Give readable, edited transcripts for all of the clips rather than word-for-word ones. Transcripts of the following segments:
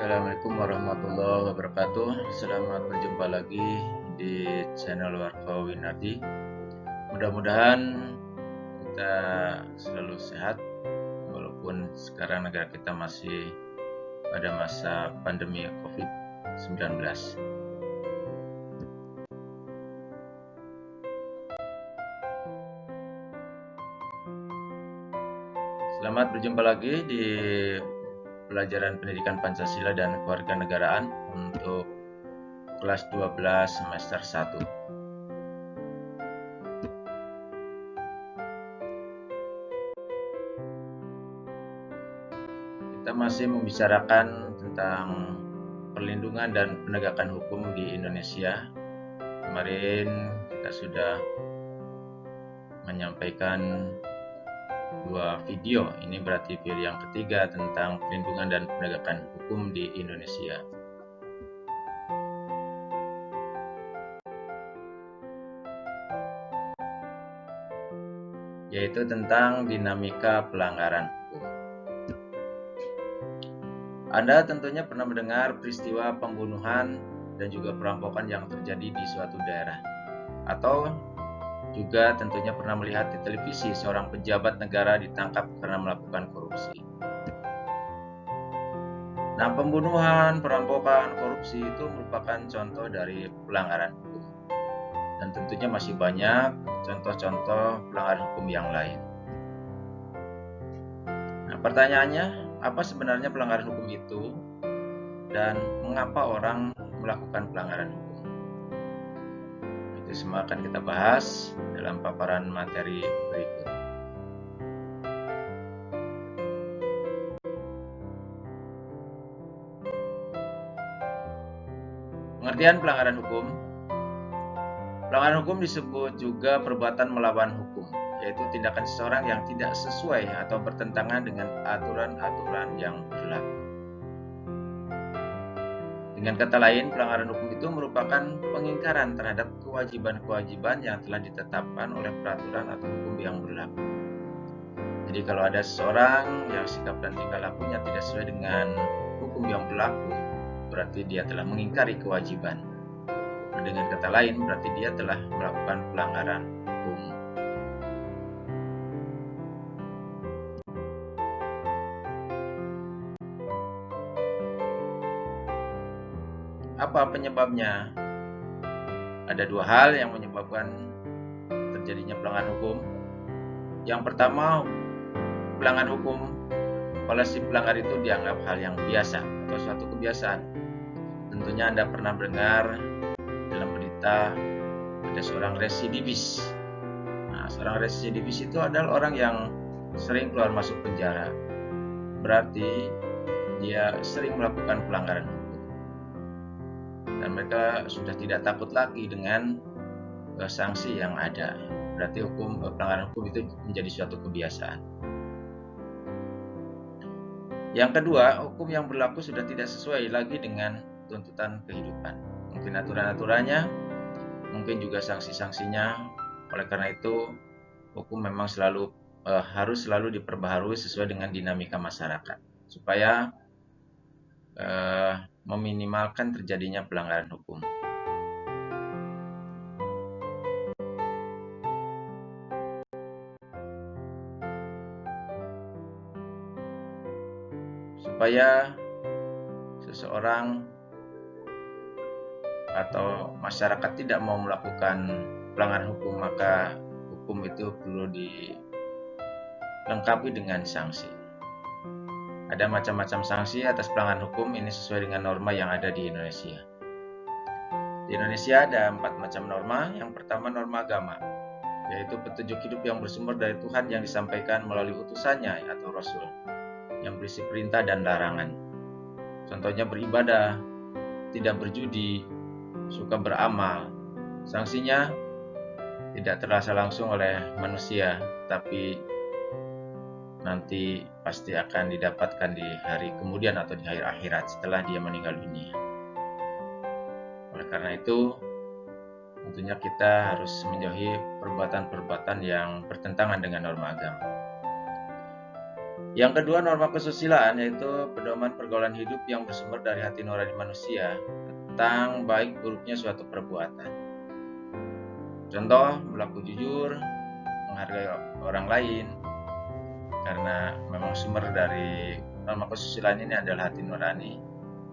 Assalamualaikum warahmatullahi wabarakatuh. Selamat berjumpa lagi di channel Warko Winardi. Mudah-mudahan kita selalu sehat walaupun sekarang negara kita masih pada masa pandemi COVID-19. Selamat berjumpa lagi di pelajaran pendidikan Pancasila dan Kewarganegaraan untuk kelas 12 semester 1. Kita masih membicarakan tentang perlindungan dan penegakan hukum di Indonesia. Kemarin kita sudah menyampaikan 2 video. Ini berarti video yang ketiga tentang perlindungan dan penegakan hukum di Indonesia. Yaitu tentang dinamika pelanggaran hukum. Anda tentunya pernah mendengar peristiwa pembunuhan dan juga perampokan yang terjadi di suatu daerah. Atau juga tentunya pernah melihat di televisi seorang pejabat negara ditangkap karena melakukan korupsi. Nah, pembunuhan, perampokan, korupsi itu merupakan contoh dari pelanggaran hukum. Dan tentunya masih banyak contoh-contoh pelanggaran hukum yang lain. Nah, pertanyaannya, apa sebenarnya pelanggaran hukum itu dan mengapa orang melakukan pelanggaran hukum? Itu semua akan kita bahas dalam paparan materi berikut. Pengertian pelanggaran hukum. Pelanggaran hukum disebut juga perbuatan melawan hukum, yaitu tindakan seseorang yang tidak sesuai atau bertentangan dengan aturan-aturan yang berlaku. Dengan kata lain, pelanggaran hukum itu merupakan pengingkaran terhadap kewajiban-kewajiban yang telah ditetapkan oleh peraturan atau hukum yang berlaku. Jadi kalau ada seseorang yang sikap dan tingkah lakunya tidak sesuai dengan hukum yang berlaku, berarti dia telah mengingkari kewajiban. Dengan kata lain, berarti dia telah melakukan pelanggaran hukum. Apa penyebabnya? Ada 2 hal yang menyebabkan terjadinya pelanggaran hukum. Yang pertama, pelanggaran hukum oleh si pelanggar itu dianggap hal yang biasa atau suatu kebiasaan. Tentunya Anda pernah mendengar dalam berita ada seorang residivis. Nah, seorang residivis itu adalah orang yang sering keluar masuk penjara. Berarti dia sering melakukan pelanggaran hukum. Dan mereka sudah tidak takut lagi dengan sanksi yang ada. Berarti pelanggaran hukum itu menjadi suatu kebiasaan. Yang kedua, hukum yang berlaku sudah tidak sesuai lagi dengan tuntutan kehidupan. Mungkin aturan-aturannya, mungkin juga sanksi-sanksinya. Oleh karena itu, hukum memang harus selalu diperbaharui sesuai dengan dinamika masyarakat, supaya meminimalkan terjadinya pelanggaran hukum. Supaya seseorang atau masyarakat tidak mau melakukan pelanggaran hukum, maka hukum itu perlu dilengkapi dengan sanksi. Ada macam-macam sanksi atas pelanggaran hukum, ini sesuai dengan norma yang ada di Indonesia. Di Indonesia ada 4 macam norma. Yang pertama, norma agama, yaitu petunjuk hidup yang bersumber dari Tuhan yang disampaikan melalui utusannya atau Rasul, yang berisi perintah dan larangan. Contohnya beribadah, tidak berjudi, suka beramal. Sanksinya tidak terasa langsung oleh manusia, tapi nanti pasti akan didapatkan di hari kemudian atau di hari akhirat setelah dia meninggal dunia. Oleh karena itu, tentunya kita harus menjauhi perbuatan-perbuatan yang bertentangan dengan norma agama. Yang kedua, norma kesusilaan, yaitu pedoman pergaulan hidup yang bersumber dari hati nurani manusia tentang baik buruknya suatu perbuatan. Contoh, berlaku jujur, menghargai orang lain, karena memang sumber dari norma kesusilaan ini adalah hati nurani,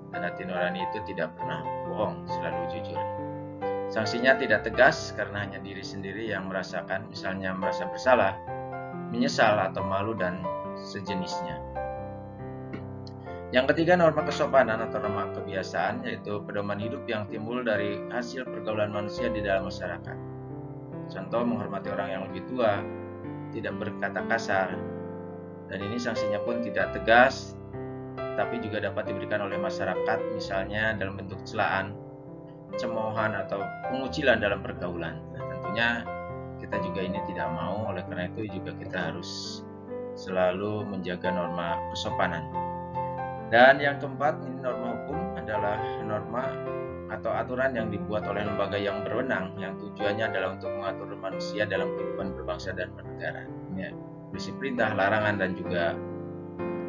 dan hati nurani itu tidak pernah bohong, selalu jujur. Sanksinya tidak tegas karena hanya diri sendiri yang merasakan, misalnya merasa bersalah, menyesal atau malu dan sejenisnya. Yang ketiga, norma kesopanan atau norma kebiasaan, yaitu pedoman hidup yang timbul dari hasil pergaulan manusia di dalam masyarakat. Contoh, menghormati orang yang lebih tua, tidak berkata kasar, dan ini sanksinya pun tidak tegas, tapi juga dapat diberikan oleh masyarakat, misalnya dalam bentuk celaan, cemoohan, atau pengucilan dalam pergaulan. Nah, tentunya kita juga ini tidak mau, oleh karena itu juga kita harus selalu menjaga norma kesopanan. Dan yang keempat, ini norma hukum adalah norma atau aturan yang dibuat oleh lembaga yang berwenang, yang tujuannya adalah untuk mengatur manusia dalam kehidupan berbangsa dan bernegara. Ini berisi perintah, larangan, dan juga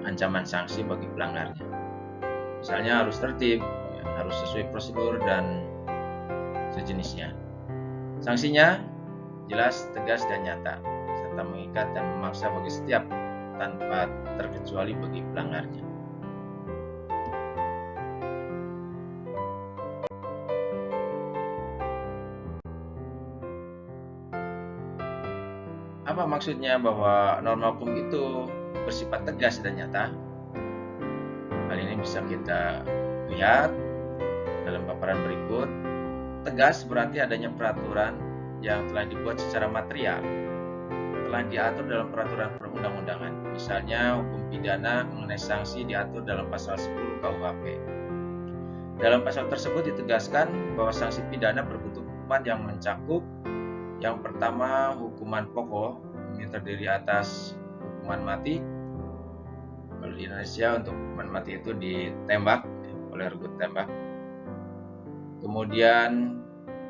ancaman sanksi bagi pelanggarnya. Misalnya harus tertib, harus sesuai prosedur, dan sejenisnya. Sanksinya jelas, tegas, dan nyata, serta mengikat dan memaksa bagi setiap tanpa terkecuali bagi pelanggarnya. Apa maksudnya bahwa norma hukum itu bersifat tegas dan nyata? Hal ini bisa kita lihat dalam paparan berikut. Tegas berarti adanya peraturan yang telah dibuat secara material, telah diatur dalam peraturan perundang-undangan. Misalnya, hukum pidana mengenai sanksi diatur dalam pasal 10 KUHP. Dalam pasal tersebut ditegaskan bahwa sanksi pidana berbentuk hukuman yang mencakup yang pertama, hukuman pokok, ini terdiri atas hukuman mati. Kalau di Indonesia untuk hukuman mati itu ditembak oleh regu tembak. Kemudian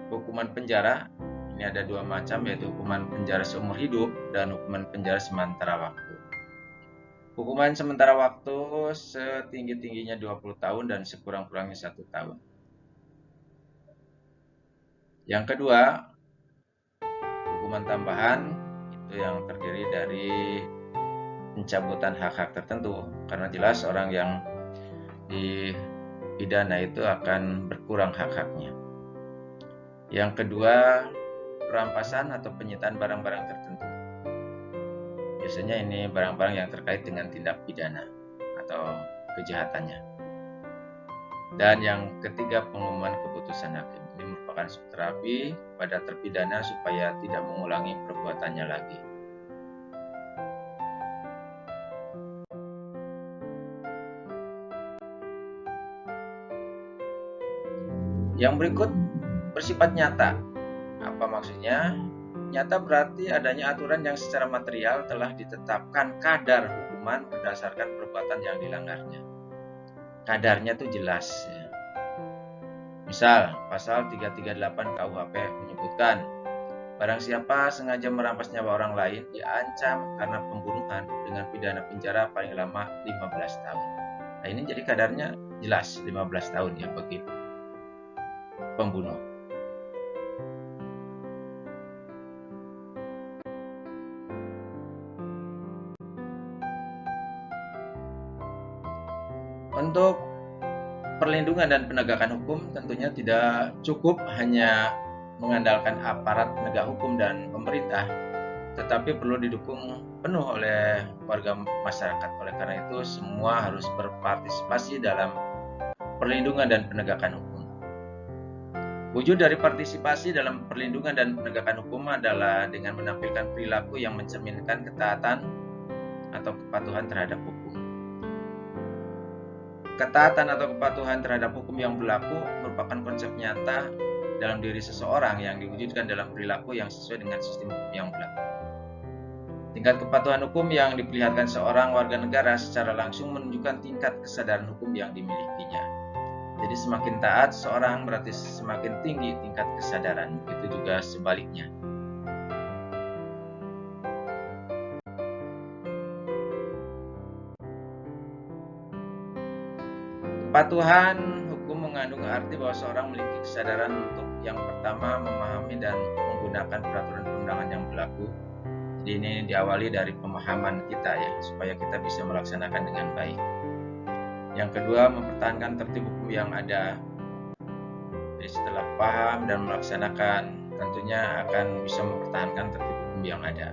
hukuman penjara, ini ada dua macam, yaitu hukuman penjara seumur hidup dan hukuman penjara sementara waktu. Hukuman sementara waktu setinggi-tingginya 20 tahun dan sekurang-kurangnya 1 tahun. Yang kedua, hukuman tambahan, itu yang terdiri dari pencabutan hak-hak tertentu, karena jelas orang yang dipidana itu akan berkurang hak-haknya. Yang kedua, perampasan atau penyitaan barang-barang tertentu. Biasanya ini barang-barang yang terkait dengan tindak pidana atau kejahatannya. Dan yang ketiga, pengumuman keputusan hakim. Ini merupakan subterapi pada terpidana supaya tidak mengulangi perbuatannya lagi. Yang berikut bersifat nyata. Apa maksudnya? Nyata berarti adanya aturan yang secara material telah ditetapkan kadar hukuman berdasarkan perbuatan yang dilanggarnya. Kadarnya itu jelas. Misal, pasal 338 KUHP menyebutkan, barang siapa sengaja merampas nyawa orang lain diancam karena pembunuhan dengan pidana penjara paling lama 15 tahun. Nah, ini jadi kadarnya jelas 15 tahun ya bagi pembunuh. Untuk perlindungan dan penegakan hukum tentunya tidak cukup hanya mengandalkan aparat penegak hukum dan pemerintah, tetapi perlu didukung penuh oleh warga masyarakat. Oleh karena itu, semua harus berpartisipasi dalam perlindungan dan penegakan hukum. Wujud dari partisipasi dalam perlindungan dan penegakan hukum adalah dengan menampilkan perilaku yang mencerminkan ketaatan atau kepatuhan terhadap hukum. Ketaatan atau kepatuhan terhadap hukum yang berlaku merupakan konsep nyata dalam diri seseorang yang diwujudkan dalam perilaku yang sesuai dengan sistem hukum yang berlaku. Tingkat kepatuhan hukum yang diperlihatkan seorang warga negara secara langsung menunjukkan tingkat kesadaran hukum yang dimilikinya. Jadi semakin taat seorang berarti semakin tinggi tingkat kesadaran, begitu juga sebaliknya. Kepatuhan hukum mengandung arti bahwa seorang memiliki kesadaran untuk yang pertama memahami dan menggunakan peraturan perundangan yang berlaku. Jadi ini diawali dari pemahaman kita ya, supaya kita bisa melaksanakan dengan baik. Yang kedua, mempertahankan tertib hukum yang ada. Jadi setelah paham dan melaksanakan, tentunya akan bisa mempertahankan tertib hukum yang ada.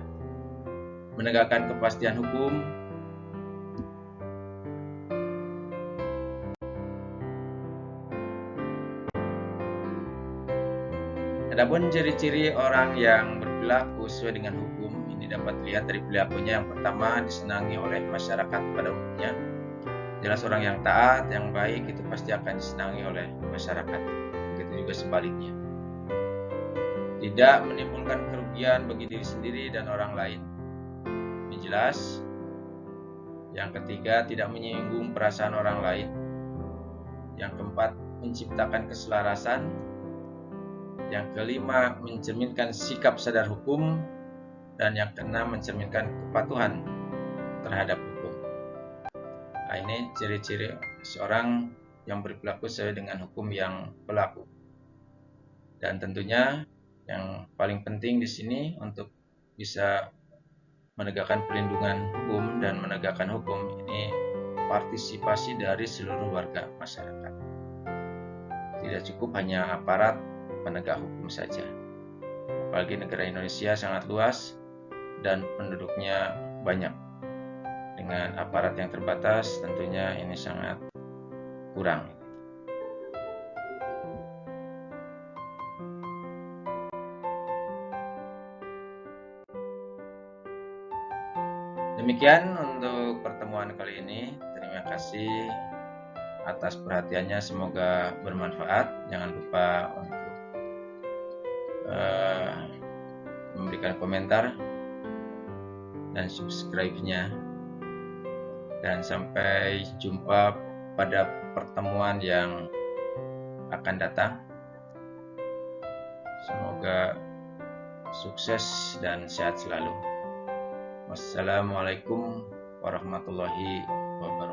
Menegakkan kepastian hukum. Adapun ciri-ciri orang yang berperilaku sesuai dengan hukum ini dapat dilihat dari perilakunya. Yang pertama, disenangi oleh masyarakat pada umumnya. Jelas orang yang taat, yang baik itu pasti akan disenangi oleh masyarakat. Begitu juga sebaliknya. Tidak menimbulkan kerugian bagi diri sendiri dan orang lain. Ini jelas. Yang ketiga, tidak menyinggung perasaan orang lain. Yang keempat, menciptakan keselarasan. Yang kelima, mencerminkan sikap sadar hukum. Dan yang keenam, mencerminkan kepatuhan terhadap hukum. Nah, ini ciri-ciri seorang yang berperilaku sesuai dengan hukum yang berlaku. Dan tentunya yang paling penting di sini untuk bisa menegakkan perlindungan hukum dan menegakkan hukum ini partisipasi dari seluruh warga masyarakat. Tidak cukup hanya aparat penegak hukum saja. Apalagi negara Indonesia sangat luas dan penduduknya banyak. Dengan aparat yang terbatas tentunya ini sangat kurang. Demikian untuk pertemuan kali ini. Terima kasih atas perhatiannya, semoga bermanfaat. Jangan lupa untuk memberikan komentar dan subscribe-nya. Dan sampai jumpa pada pertemuan yang akan datang. Semoga sukses dan sehat selalu. Wassalamualaikum warahmatullahi wabarakatuh.